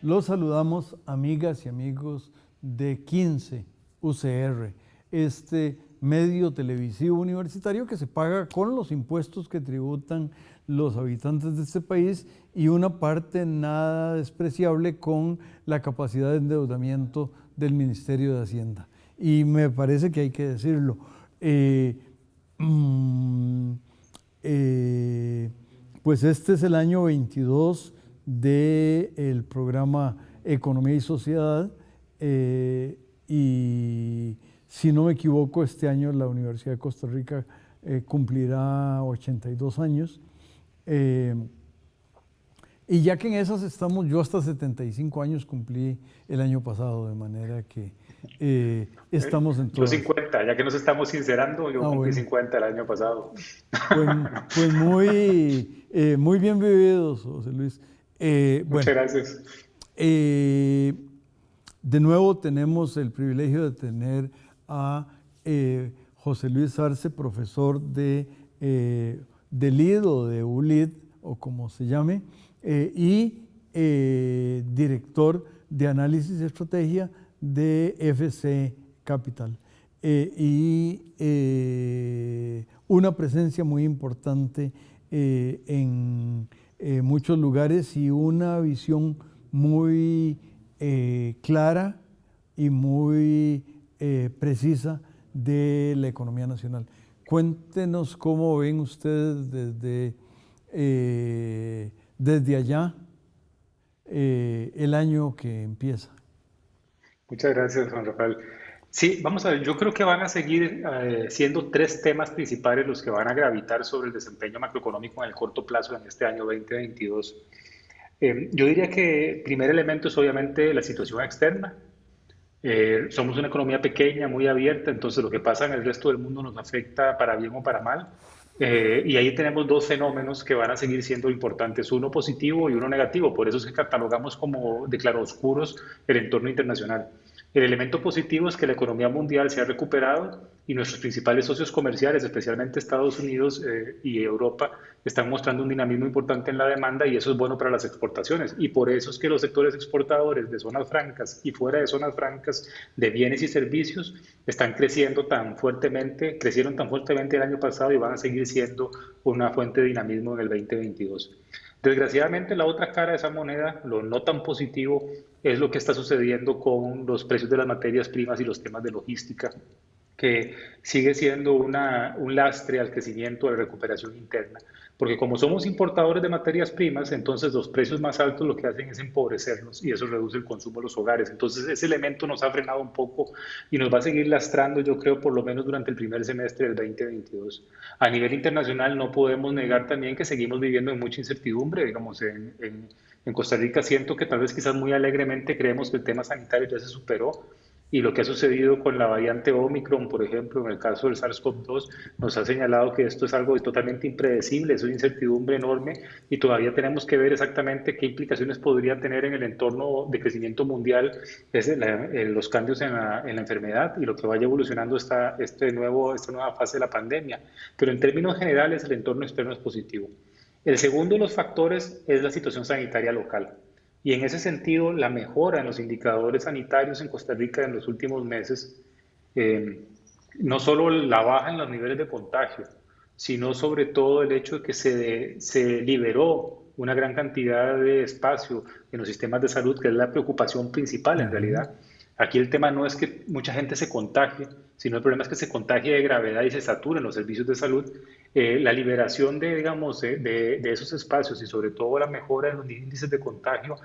Los saludamos, amigas y amigos de 15 UCR, este medio televisivo universitario que se paga con los impuestos que tributan los habitantes de este país y una parte nada despreciable con la capacidad de endeudamiento del Ministerio de Hacienda. Y me parece que hay que decirlo. Pues este es el año 22 del programa Economía y Sociedad y si no me equivoco este año la Universidad de Costa Rica cumplirá 82 años y ya que en esas estamos, yo hasta 75 años cumplí el año pasado, de manera que estamos en Yo todas. 50, ya que nos estamos sincerando, yo cumplí Bueno. 50 el año pasado. Pues muy bien vividos, José Luis. Muchas gracias. De nuevo tenemos el privilegio de tener a José Luis Arce, profesor de LID o de ULID, o como se llame, y director de análisis y estrategia de FC Capital. Una presencia muy importante en muchos lugares y una visión muy clara y muy precisa de la economía nacional. Cuéntenos cómo ven ustedes desde allá el año que empieza. Muchas gracias, Juan Rafael. Sí, vamos a ver, yo creo que van a seguir siendo tres temas principales los que van a gravitar sobre el desempeño macroeconómico en el corto plazo en este año 2022. Yo diría que el primer elemento es obviamente la situación externa. Somos una economía pequeña, muy abierta, entonces lo que pasa en el resto del mundo nos afecta para bien o para mal. Y ahí tenemos dos fenómenos que van a seguir siendo importantes, uno positivo y uno negativo. Por eso es que catalogamos como de claroscuros el entorno internacional. El elemento positivo es que la economía mundial se ha recuperado y nuestros principales socios comerciales, especialmente Estados Unidos y Europa, están mostrando un dinamismo importante en la demanda y eso es bueno para las exportaciones. Y por eso es que los sectores exportadores de zonas francas y fuera de zonas francas de bienes y servicios están creciendo tan fuertemente, crecieron tan fuertemente el año pasado y van a seguir siendo una fuente de dinamismo en el 2022. Desgraciadamente, la otra cara de esa moneda, lo no tan positivo, es lo que está sucediendo con los precios de las materias primas y los temas de logística, que sigue siendo un lastre al crecimiento, a la recuperación interna. Porque como somos importadores de materias primas, entonces los precios más altos lo que hacen es empobrecernos y eso reduce el consumo de los hogares. Entonces ese elemento nos ha frenado un poco y nos va a seguir lastrando, yo creo, por lo menos durante el primer semestre del 2022. A nivel internacional no podemos negar también que seguimos viviendo en mucha incertidumbre, digamos, en Costa Rica siento que tal vez quizás muy alegremente creemos que el tema sanitario ya se superó, y lo que ha sucedido con la variante Omicron, por ejemplo, en el caso del SARS-CoV-2, nos ha señalado que esto es algo totalmente impredecible, es una incertidumbre enorme y todavía tenemos que ver exactamente qué implicaciones podría tener en el entorno de crecimiento mundial los cambios en la enfermedad y lo que vaya evolucionando esta nueva fase de la pandemia. Pero en términos generales, el entorno externo es positivo. El segundo de los factores es la situación sanitaria local. Y en ese sentido, la mejora en los indicadores sanitarios en Costa Rica en los últimos meses, eh, no solo la baja en los niveles de contagio, sino sobre todo el hecho de que se liberó una gran cantidad de espacio en los sistemas de salud, que es la preocupación principal en realidad. Aquí el tema no es que mucha gente se contagie, sino el problema es que se contagie de gravedad y se saturen los servicios de salud. La liberación digamos, de esos espacios y sobre todo la mejora en los índices de contagio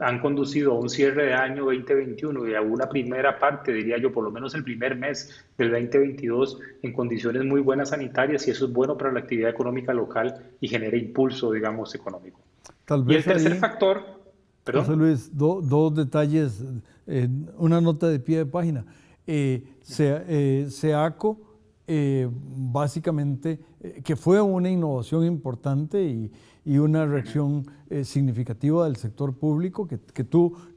han conducido a un cierre de año 2021 y a una primera parte, diría yo, por lo menos el primer mes del 2022 en condiciones muy buenas sanitarias y eso es bueno para la actividad económica local y genera impulso, digamos, económico. Tal Y el vez tercer ahí, factor, José perdón. Luis, dos detalles, una nota de pie de página. SEACO, básicamente, que fue una innovación importante y una reacción significativa del sector público,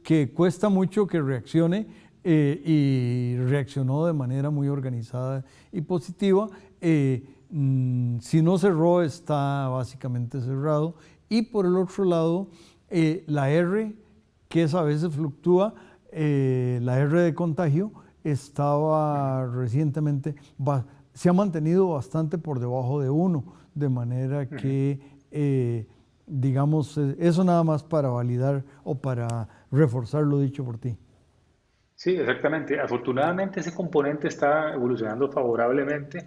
que cuesta mucho que reaccione, y reaccionó de manera muy organizada y positiva. Si no cerró, está básicamente cerrado. Y por el otro lado, la R, que a veces fluctúa, la R de contagio, estaba recientemente, se ha mantenido bastante por debajo de 1, de manera que, digamos, eso nada más para validar o para reforzar lo dicho por ti. Sí, exactamente. Afortunadamente ese componente está evolucionando favorablemente.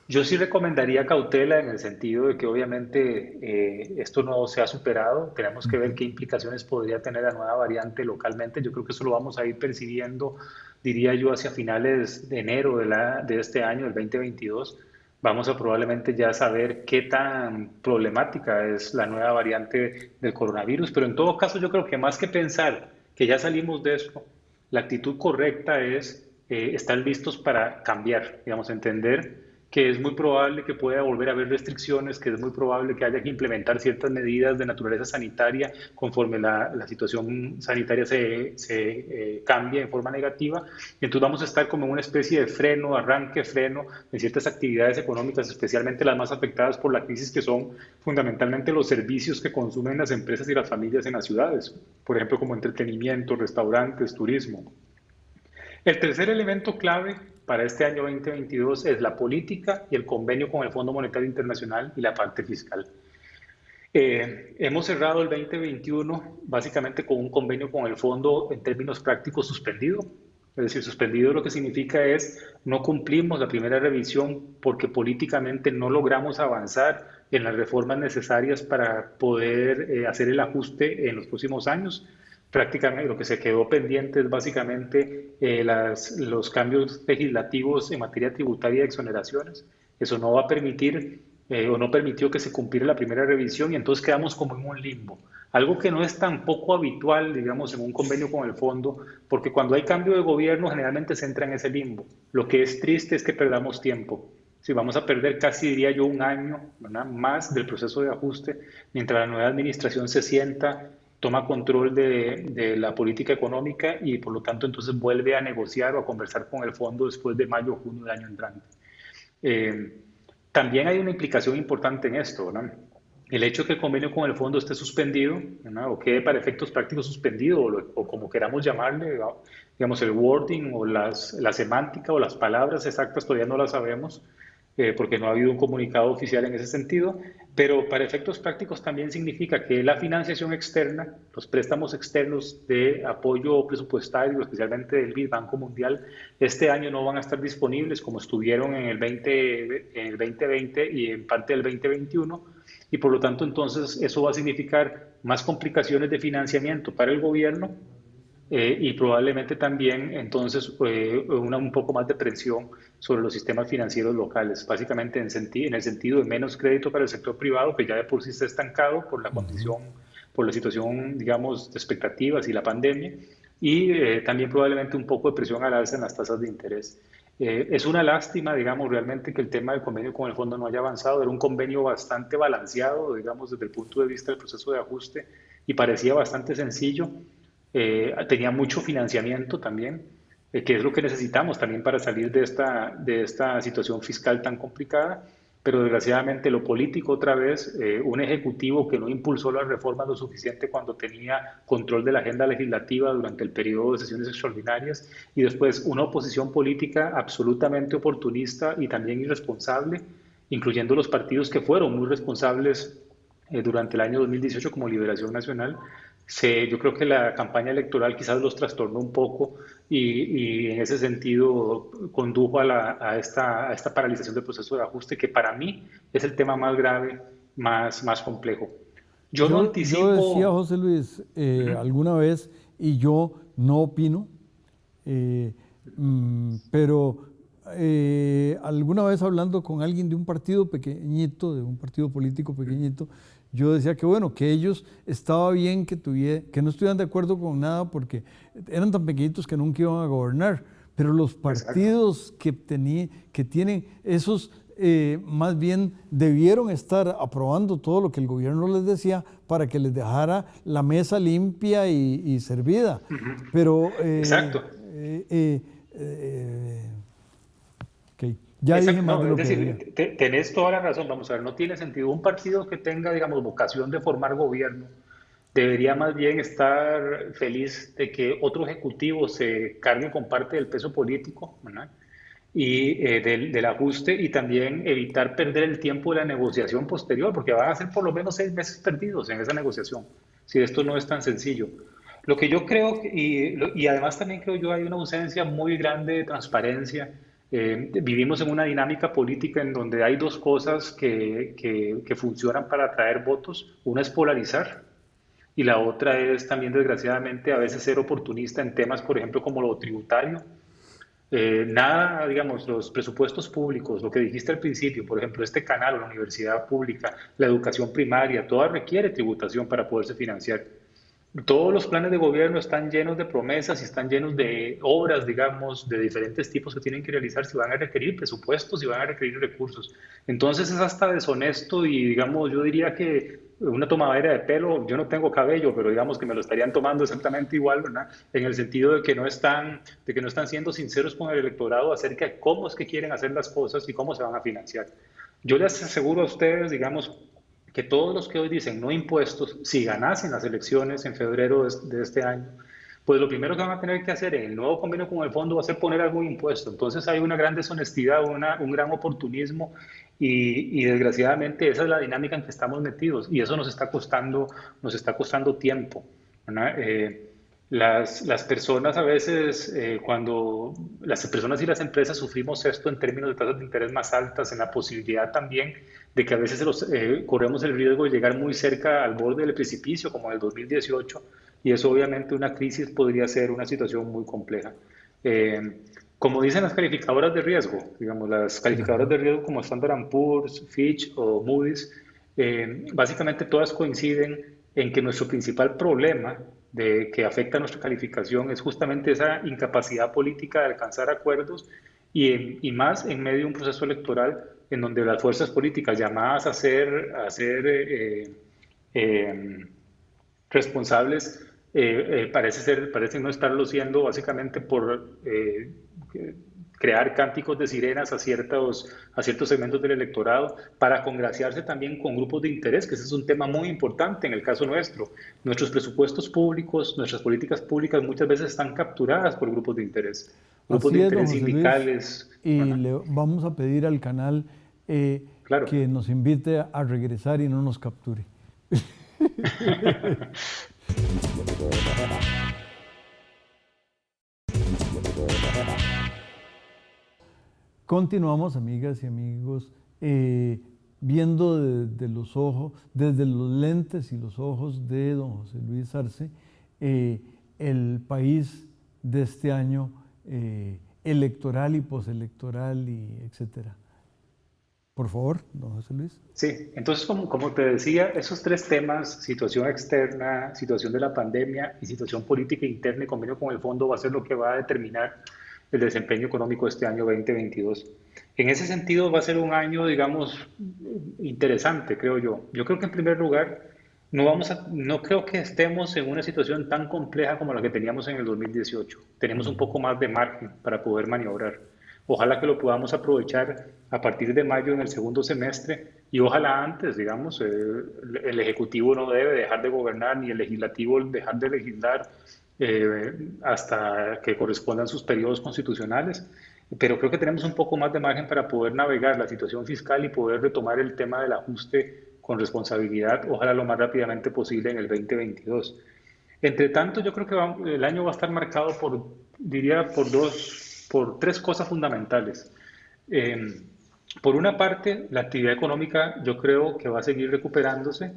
Yo sí recomendaría cautela en el sentido de que obviamente esto no se ha superado. Tenemos que ver qué implicaciones podría tener la nueva variante localmente. Yo creo que eso lo vamos a ir percibiendo, diría yo, hacia finales de enero de este año, el 2022. Vamos a probablemente ya saber qué tan problemática es la nueva variante del coronavirus. Pero en todo caso, yo creo que más que pensar que ya salimos de esto, la actitud correcta es estar listos para cambiar, digamos, entender que es muy probable que pueda volver a haber restricciones, que es muy probable que haya que implementar ciertas medidas de naturaleza sanitaria conforme la situación sanitaria se cambie en forma negativa. Y entonces vamos a estar como en una especie de freno, arranque, freno en ciertas actividades económicas, especialmente las más afectadas por la crisis, que son fundamentalmente los servicios que consumen las empresas y las familias en las ciudades, por ejemplo, como entretenimiento, restaurantes, turismo. El tercer elemento clave para este año 2022 es la política y el convenio con el Fondo Monetario Internacional y la parte fiscal. Hemos cerrado el 2021 básicamente con un convenio con el fondo en términos prácticos suspendido. Es decir, suspendido lo que significa es no cumplimos la primera revisión porque políticamente no logramos avanzar en las reformas necesarias para poder hacer el ajuste en los próximos años. Prácticamente lo que se quedó pendiente es básicamente los cambios legislativos en materia tributaria y exoneraciones. Eso no va a permitir o no permitió que se cumpliera la primera revisión y entonces quedamos como en un limbo. Algo que no es tan poco habitual, digamos, en un convenio con el fondo, porque cuando hay cambio de gobierno generalmente se entra en ese limbo. Lo que es triste es que perdamos tiempo. Si vamos a perder casi, diría yo, un año, ¿verdad?, más del proceso de ajuste, mientras la nueva administración se sienta, toma control de la política económica y por lo tanto entonces vuelve a negociar o a conversar con el fondo después de mayo o junio del año entrante. Eh, También hay una implicación importante en esto, ¿verdad? El hecho de que el convenio con el fondo esté suspendido, ¿verdad?, o quede para efectos prácticos suspendido, o como queramos llamarle, ¿verdad?, digamos el wording o la semántica o las palabras exactas todavía no las sabemos, porque no ha habido un comunicado oficial en ese sentido, pero para efectos prácticos también significa que la financiación externa, los préstamos externos de apoyo presupuestario, especialmente del BID, Banco Mundial, este año no van a estar disponibles como estuvieron en el 2020 y en parte del 2021, y por lo tanto entonces eso va a significar más complicaciones de financiamiento para el gobierno, y probablemente también entonces un poco más de presión sobre los sistemas financieros locales, básicamente en el sentido de menos crédito para el sector privado, que ya de por sí está estancado por la condición, por la situación, digamos, de expectativas y la pandemia, y también probablemente un poco de presión al alza en las tasas de interés. Es una lástima, digamos, realmente que el tema del convenio con el fondo no haya avanzado. Era un convenio bastante balanceado, digamos, desde el punto de vista del proceso de ajuste y parecía bastante sencillo. Tenía mucho financiamiento también, que es lo que necesitamos también para salir de esta situación fiscal tan complicada, pero desgraciadamente lo político otra vez, un ejecutivo que no impulsó las reformas lo suficiente cuando tenía control de la agenda legislativa durante el periodo de sesiones extraordinarias, y después una oposición política absolutamente oportunista y también irresponsable, incluyendo los partidos que fueron muy responsables durante el año 2018 como Liberación Nacional. Yo creo que la campaña electoral quizás los trastornó un poco y en ese sentido condujo a esta paralización del proceso de ajuste, que para mí es el tema más grave, más complejo. Yo no Yo decía, anticipo. José Luis, Ujú. alguna vez, y yo no opino, eh, pero alguna vez hablando con alguien de un partido pequeñito, de un partido político pequeñito, yo decía que bueno, que ellos estaba bien que no estuvieran de acuerdo con nada porque eran tan pequeñitos que nunca iban a gobernar, pero los exacto. partidos que tienen esos, más bien debieron estar aprobando todo lo que el gobierno les decía para que les dejara la mesa limpia y servida. Ujú. Pero, Exacto. ok, ya dije Exacto, más no, de es lo que debía. decir, tenés toda la razón, vamos a ver, no tiene sentido. Un partido que tenga, digamos, vocación de formar gobierno debería más bien estar feliz de que otro ejecutivo se cargue con parte del peso político, ¿verdad? Y del ajuste y también evitar perder el tiempo de la negociación posterior, porque van a ser por lo menos 6 meses perdidos en esa negociación, si esto no es tan sencillo. Lo que yo creo, y además también creo yo, hay una ausencia muy grande de transparencia. Vivimos en una dinámica política en donde hay dos cosas que funcionan para atraer votos. Una es polarizar y la otra es también, desgraciadamente, a veces ser oportunista en temas, por ejemplo, como lo tributario. Nada, digamos, los presupuestos públicos, lo que dijiste al principio, por ejemplo, este canal, la universidad pública, la educación primaria, toda requiere tributación para poderse financiar. Todos los planes de gobierno están llenos de promesas y están llenos de obras, digamos, de diferentes tipos que tienen que realizarse y van a requerir presupuestos y van a requerir recursos. Entonces es hasta deshonesto y, digamos, yo diría que una tomadera de pelo, yo no tengo cabello, pero digamos que me lo estarían tomando exactamente igual, ¿verdad? En el sentido de que no están siendo sinceros con el electorado acerca de cómo es que quieren hacer las cosas y cómo se van a financiar. Yo les aseguro a ustedes, digamos, que todos los que hoy dicen no impuestos, si ganasen las elecciones en febrero de este año, pues lo primero que van a tener que hacer en el nuevo convenio con el fondo va a ser poner algún impuesto. Entonces hay una gran deshonestidad, un gran oportunismo y desgraciadamente esa es la dinámica en que estamos metidos y eso nos está costando tiempo, ¿verdad? Las personas a veces, cuando las personas y las empresas sufrimos esto en términos de tasas de interés más altas, en la posibilidad también de que a veces corremos el riesgo de llegar muy cerca al borde del precipicio, como en el 2018, y eso obviamente una crisis podría ser una situación muy compleja. Como dicen las calificadoras de riesgo, digamos, las calificadoras Ujú. de riesgo como Standard Poor's, Fitch o Moody's, básicamente todas coinciden en que nuestro principal problema que afecta a nuestra calificación es justamente esa incapacidad política de alcanzar acuerdos y más en medio de un proceso electoral en donde las fuerzas políticas llamadas a ser eh, responsables parecen no estarlo siendo básicamente por crear cánticos de sirenas a ciertos segmentos del electorado para congraciarse también con grupos de interés, que ese es un tema muy importante en el caso nuestro. Nuestros presupuestos públicos, nuestras políticas públicas muchas veces están capturadas por grupos de Así es, don interés José Luis, sindicales, y ¿verdad? le vamos a pedir al canal Claro. que nos invite a regresar y no nos capture. Continuamos, amigas y amigos, viendo los ojos, desde los lentes y los ojos de don José Luis Arce, eh, el país de este año electoral y postelectoral y etcétera. Por favor, don José Luis. Sí, entonces como te decía, esos tres temas, situación externa, situación de la pandemia y situación política interna y convenio con el fondo va a ser lo que va a determinar el desempeño económico de este año 2022. En ese sentido va a ser un año, digamos, interesante, creo yo. Yo creo que en primer lugar no creo que estemos en una situación tan compleja como la que teníamos en el 2018. Tenemos un Ujú. poco más de margen para poder maniobrar. Ojalá que lo podamos aprovechar a partir de mayo en el segundo semestre y ojalá antes, digamos, el Ejecutivo no debe dejar de gobernar ni el Legislativo dejar de legislar hasta que correspondan sus periodos constitucionales. Pero creo que tenemos un poco más de margen para poder navegar la situación fiscal y poder retomar el tema del ajuste con responsabilidad, ojalá lo más rápidamente posible en el 2022. Entre tanto, yo creo que el año va a estar marcado diría, por tres cosas fundamentales. Eh, por una parte, la actividad económica yo creo que va a seguir recuperándose.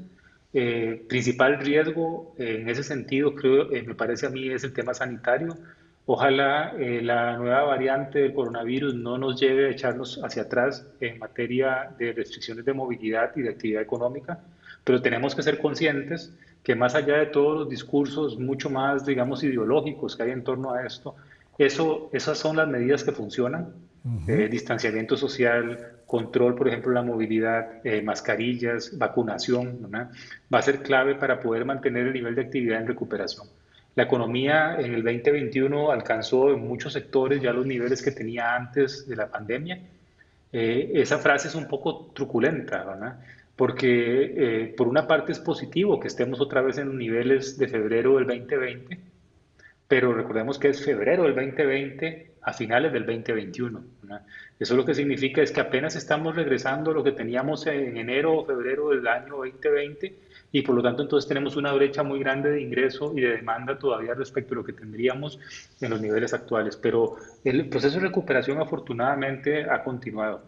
Principal riesgo en ese sentido, creo, me parece a mí, es el tema sanitario. Ojalá la nueva variante del coronavirus no nos lleve a echarnos hacia atrás en materia de restricciones de movilidad y de actividad económica, pero tenemos que ser conscientes que más allá de todos los discursos mucho más, digamos, ideológicos que hay en torno a esto, Esas son las medidas que funcionan. Ujú. Distanciamiento social, control, por ejemplo, la movilidad, mascarillas, vacunación, ¿verdad? Va a ser clave para poder mantener el nivel de actividad en recuperación. La economía en el 2021 alcanzó en muchos sectores ya los niveles que tenía antes de la pandemia. Esa frase es un poco truculenta, ¿verdad? Porque por una parte es positivo que estemos otra vez en los niveles de febrero del 2020, pero recordemos que es febrero del 2020 a finales del 2021, ¿verdad? Eso lo que significa es que apenas estamos regresando a lo que teníamos en enero o febrero del año 2020 y por lo tanto entonces tenemos una brecha muy grande de ingreso y de demanda todavía respecto a lo que tendríamos en los niveles actuales. Pero el proceso de recuperación afortunadamente ha continuado.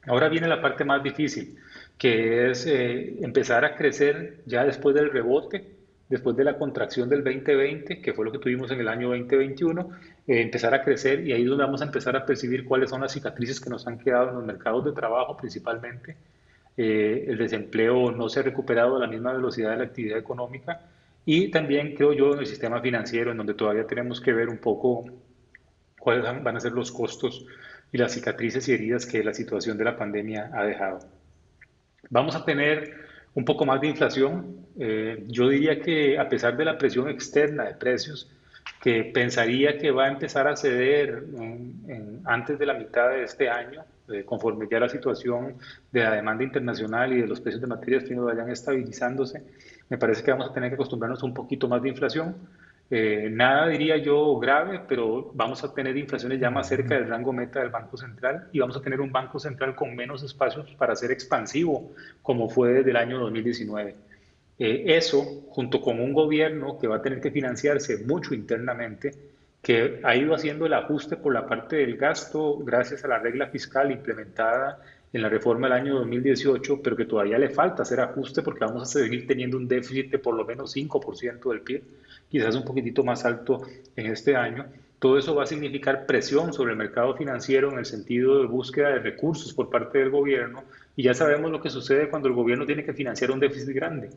Ahora viene la parte más difícil, que es empezar a crecer ya después del rebote, después de la contracción del 2020, que fue lo que tuvimos en el año 2021, empezar a crecer y ahí es donde vamos a empezar a percibir cuáles son las cicatrices que nos han quedado en los mercados de trabajo principalmente. El desempleo no se ha recuperado a la misma velocidad de la actividad económica y también creo yo en el sistema financiero, en donde todavía tenemos que ver un poco cuáles van a ser los costos y las cicatrices y heridas que la situación de la pandemia ha dejado. Vamos a tener un poco más de inflación. Yo diría que a pesar de la presión externa de precios, que pensaría que va a empezar a ceder antes de la mitad de este año, conforme ya la situación de la demanda internacional y de los precios de materias primas vayan estabilizándose, me parece que vamos a tener que acostumbrarnos a un poquito más de inflación. Nada diría yo grave, pero vamos a tener inflaciones ya más cerca del rango meta del Banco Central y vamos a tener un Banco Central con menos espacios para ser expansivo, como fue desde el año 2019. Eso, junto con un gobierno que va a tener que financiarse mucho internamente, que ha ido haciendo el ajuste por la parte del gasto gracias a la regla fiscal implementada en la reforma del año 2018, pero que todavía le falta hacer ajuste porque vamos a seguir teniendo un déficit de por lo menos 5% del PIB, quizás un poquitito más alto en este año. Todo eso va a significar presión sobre el mercado financiero en el sentido de búsqueda de recursos por parte del gobierno y ya sabemos lo que sucede cuando el gobierno tiene que financiar un déficit grande.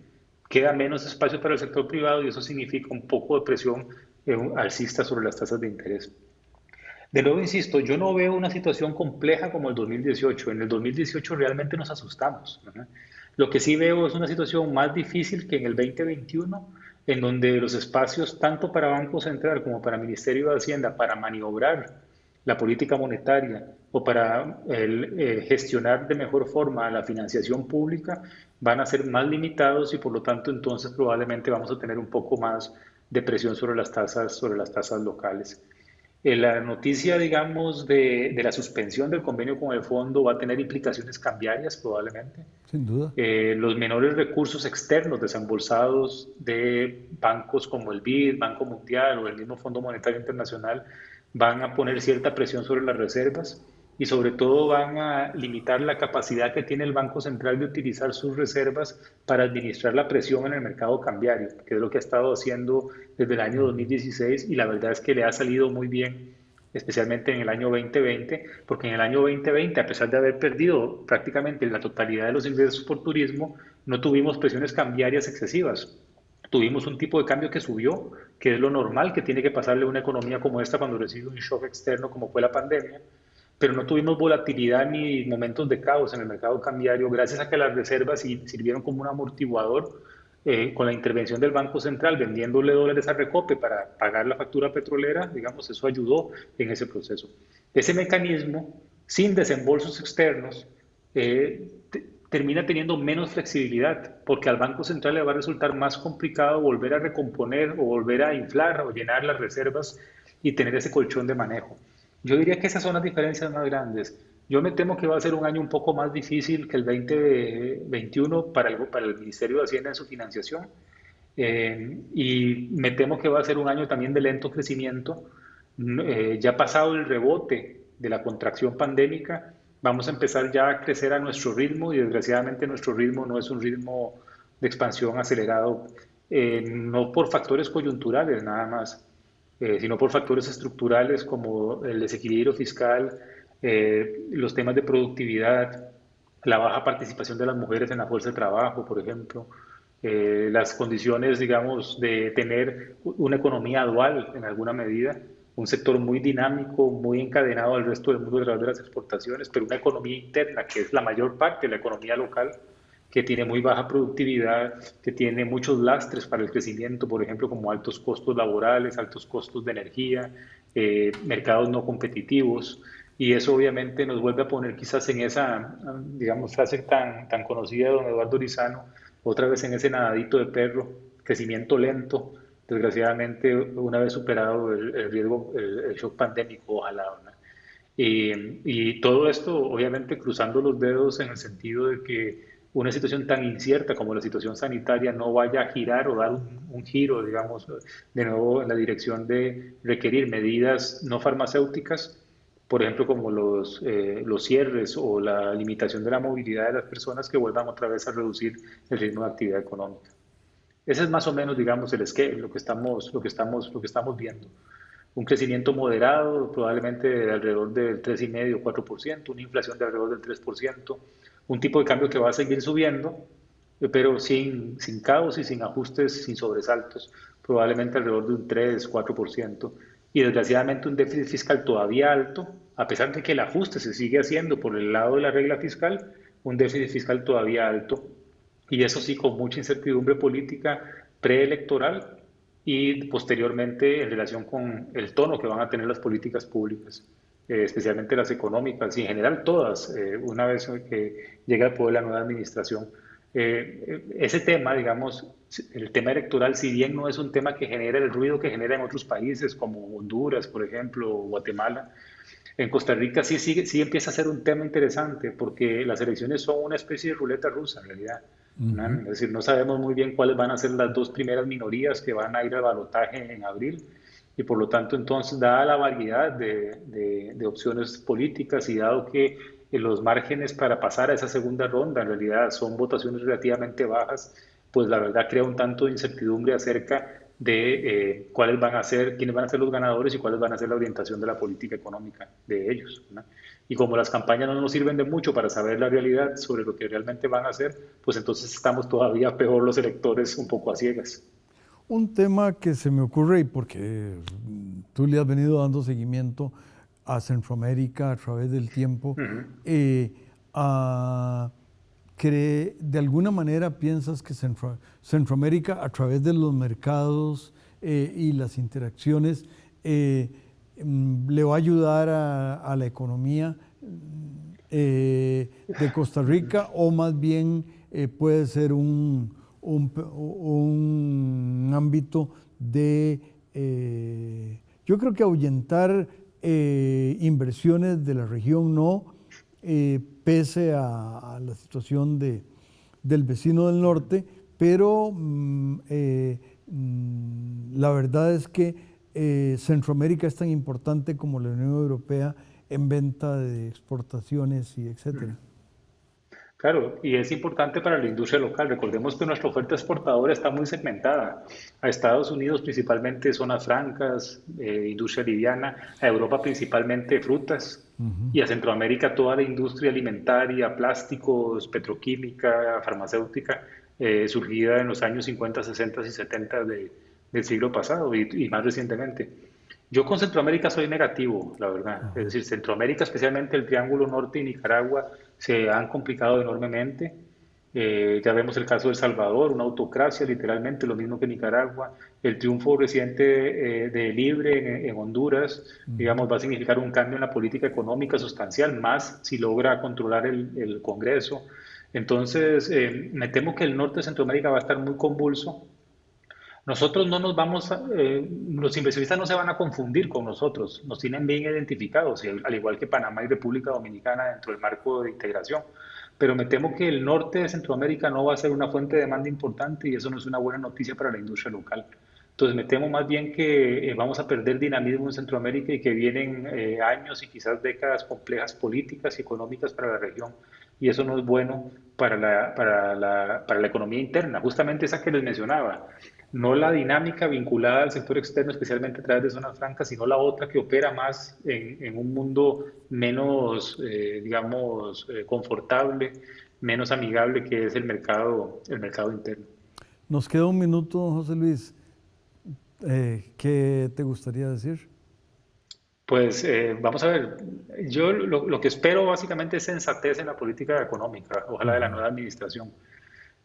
Queda menos espacio para el sector privado y eso significa un poco de presión alcista sobre las tasas de interés. De nuevo, insisto, yo no veo una situación compleja como el 2018. En el 2018 realmente nos asustamos, ¿verdad? Lo que sí veo es una situación más difícil que en el 2021, en donde los espacios tanto para Banco Central como para Ministerio de Hacienda para maniobrar la política monetaria o para gestionar de mejor forma la financiación pública van a ser más limitados y por lo tanto entonces probablemente vamos a tener un poco más de presión sobre las tasas locales. La noticia, digamos, de la suspensión del convenio con el fondo va a tener implicaciones cambiarias probablemente. Sin duda. Los menores recursos externos desembolsados de bancos como el BID, Banco Mundial o el mismo Fondo Monetario Internacional van a poner cierta presión sobre las reservas y sobre todo van a limitar la capacidad que tiene el Banco Central de utilizar sus reservas para administrar la presión en el mercado cambiario, que es lo que ha estado haciendo desde el año 2016 y la verdad es que le ha salido muy bien, especialmente en el año 2020, porque en el año 2020, a pesar de haber perdido prácticamente la totalidad de los ingresos por turismo, no tuvimos presiones cambiarias excesivas. Tuvimos un tipo de cambio que subió, que es lo normal que tiene que pasarle a una economía como esta cuando recibe un shock externo como fue la pandemia, pero no tuvimos volatilidad ni momentos de caos en el mercado cambiario, gracias a que las reservas sirvieron como un amortiguador con la intervención del Banco Central vendiéndole dólares a Recope para pagar la factura petrolera, digamos, eso ayudó en ese proceso. Ese mecanismo, sin desembolsos externos, termina teniendo menos flexibilidad, porque al Banco Central le va a resultar más complicado volver a recomponer o volver a inflar o llenar las reservas y tener ese colchón de manejo. Yo diría que esas son las diferencias más grandes. Yo me temo que va a ser un año un poco más difícil que el 2021 para el Ministerio de Hacienda en su financiación. Y me temo que va a ser un año también de lento crecimiento. Ya pasado el rebote de la contracción pandémica, vamos a empezar ya a crecer a nuestro ritmo y desgraciadamente nuestro ritmo no es un ritmo de expansión acelerado, no por factores coyunturales nada más, sino por factores estructurales como el desequilibrio fiscal, los temas de productividad, la baja participación de las mujeres en la fuerza de trabajo, por ejemplo, las condiciones, digamos, de tener una economía dual en alguna medida, un sector muy dinámico, muy encadenado al resto del mundo a través de las exportaciones, pero una economía interna que es la mayor parte de la economía local, que tiene muy baja productividad, que tiene muchos lastres para el crecimiento, por ejemplo, como altos costos laborales, altos costos de energía, mercados no competitivos. Y eso obviamente nos vuelve a poner quizás en esa, digamos, frase tan conocida de don Eduardo Orizano, otra vez en ese nadadito de perro, crecimiento lento, desgraciadamente una vez superado el riesgo, el shock pandémico, ojalá, ¿verdad? Y todo esto, obviamente, cruzando los dedos en el sentido de que una situación tan incierta como la situación sanitaria no vaya a girar o dar un giro, digamos, de nuevo en la dirección de requerir medidas no farmacéuticas, por ejemplo, como los cierres o la limitación de la movilidad de las personas que vuelvan otra vez a reducir el ritmo de actividad económica. Ese es más o menos, digamos, el esquema, lo que estamos viendo. Un crecimiento moderado, probablemente de alrededor del 3,5 o 4%, una inflación de alrededor del 3%, un tipo de cambio que va a seguir subiendo, pero sin caos y sin ajustes, sin sobresaltos, probablemente alrededor de un 3 4%, y desgraciadamente un déficit fiscal todavía alto, a pesar de que el ajuste se sigue haciendo por el lado de la regla fiscal, un déficit fiscal todavía alto, y eso sí con mucha incertidumbre política preelectoral y posteriormente en relación con el tono que van a tener las políticas públicas, especialmente las económicas y en general todas, una vez que llegue al poder la nueva administración. Ese tema, digamos, el tema electoral, si bien no es un tema que genera el ruido que genera en otros países como Honduras, por ejemplo, o Guatemala, en Costa Rica sí empieza a ser un tema interesante porque las elecciones son una especie de ruleta rusa en realidad. ¿No? Ujú. Es decir, no sabemos muy bien cuáles van a ser las dos primeras minorías que van a ir al balotaje en abril y por lo tanto entonces, dada la variedad de opciones políticas y dado que los márgenes para pasar a esa segunda ronda en realidad son votaciones relativamente bajas, pues la verdad crea un tanto de incertidumbre acerca de cuáles van a ser, quiénes van a ser los ganadores y cuáles van a ser la orientación de la política económica de ellos, ¿no? Y como las campañas no nos sirven de mucho para saber la realidad sobre lo que realmente van a hacer, pues entonces estamos todavía peor los electores un poco a ciegas. Un tema que se me ocurre, y porque tú le has venido dando seguimiento a Centroamérica a través del tiempo, Ujú. eh, a- de alguna manera piensas que Centroamérica a través de los mercados y las interacciones le va a ayudar a la economía de Costa Rica o más bien puede ser un ámbito de, yo creo que ahuyentar inversiones de la región no, pese a la situación del vecino del norte, pero la verdad es que Centroamérica es tan importante como la Unión Europea en venta de exportaciones y etcétera. Claro, y es importante para la industria local. Recordemos que nuestra oferta exportadora está muy segmentada. A Estados Unidos principalmente zonas francas, industria liviana, a Europa principalmente frutas Ujú. y a Centroamérica toda la industria alimentaria, plásticos, petroquímica, farmacéutica, surgida en los años 50, 60 y 70 del siglo pasado y más recientemente. Yo con Centroamérica soy negativo, la verdad. Es Ajá. decir, Centroamérica, especialmente el Triángulo Norte y Nicaragua, se han complicado enormemente. Ya vemos el caso de El Salvador, una autocracia literalmente, lo mismo que Nicaragua. El triunfo reciente de Libre en Honduras, Ujú. digamos, va a significar un cambio en la política económica sustancial, más si logra controlar el Congreso. Entonces, me temo que el norte de Centroamérica va a estar muy convulso. Nosotros no nos vamos, los inversionistas no se van a confundir con nosotros, nos tienen bien identificados, y al igual que Panamá y República Dominicana dentro del marco de integración. Pero me temo que el norte de Centroamérica no va a ser una fuente de demanda importante y eso no es una buena noticia para la industria local. Entonces me temo más bien que vamos a perder dinamismo en Centroamérica y que vienen años y quizás décadas complejas políticas y económicas para la región y eso no es bueno para la economía interna, justamente esa que les mencionaba, no la dinámica vinculada al sector externo, especialmente a través de zonas francas, sino la otra que opera más en un mundo menos, digamos, confortable, menos amigable, que es el mercado interno. Nos queda un minuto, José Luis. ¿Qué te gustaría decir? Pues vamos a ver, yo lo que espero básicamente es sensatez en la política económica, ojalá de la Ujú. nueva administración.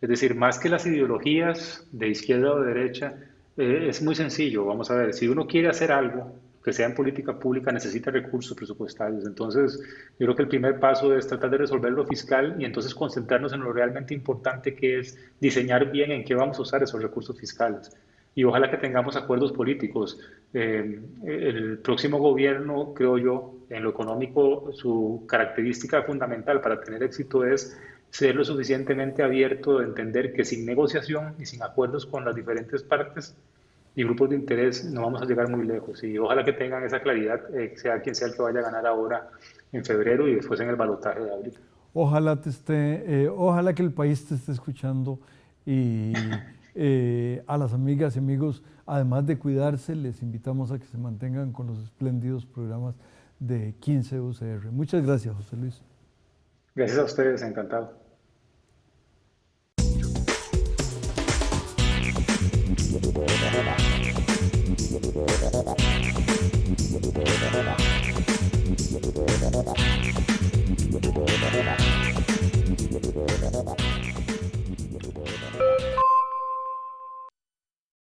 Es decir, más que las ideologías de izquierda o de derecha, es muy sencillo. Vamos a ver, si uno quiere hacer algo que sea en política pública, necesita recursos presupuestarios. Entonces, yo creo que el primer paso es tratar de resolver lo fiscal y entonces concentrarnos en lo realmente importante, que es diseñar bien en qué vamos a usar esos recursos fiscales. Y ojalá que tengamos acuerdos políticos. El próximo gobierno, creo yo, en lo económico, su característica fundamental para tener éxito es ser lo suficientemente abierto de entender que sin negociación y sin acuerdos con las diferentes partes y grupos de interés no vamos a llegar muy lejos. Y ojalá que tengan esa claridad, sea quien sea el que vaya a ganar ahora en febrero y después en el balotaje de abril. Ojalá que el país te esté escuchando y a las amigas y amigos, además de cuidarse, les invitamos a que se mantengan con los espléndidos programas de 15 UCR. Muchas gracias, José Luis. Gracias a ustedes, encantado.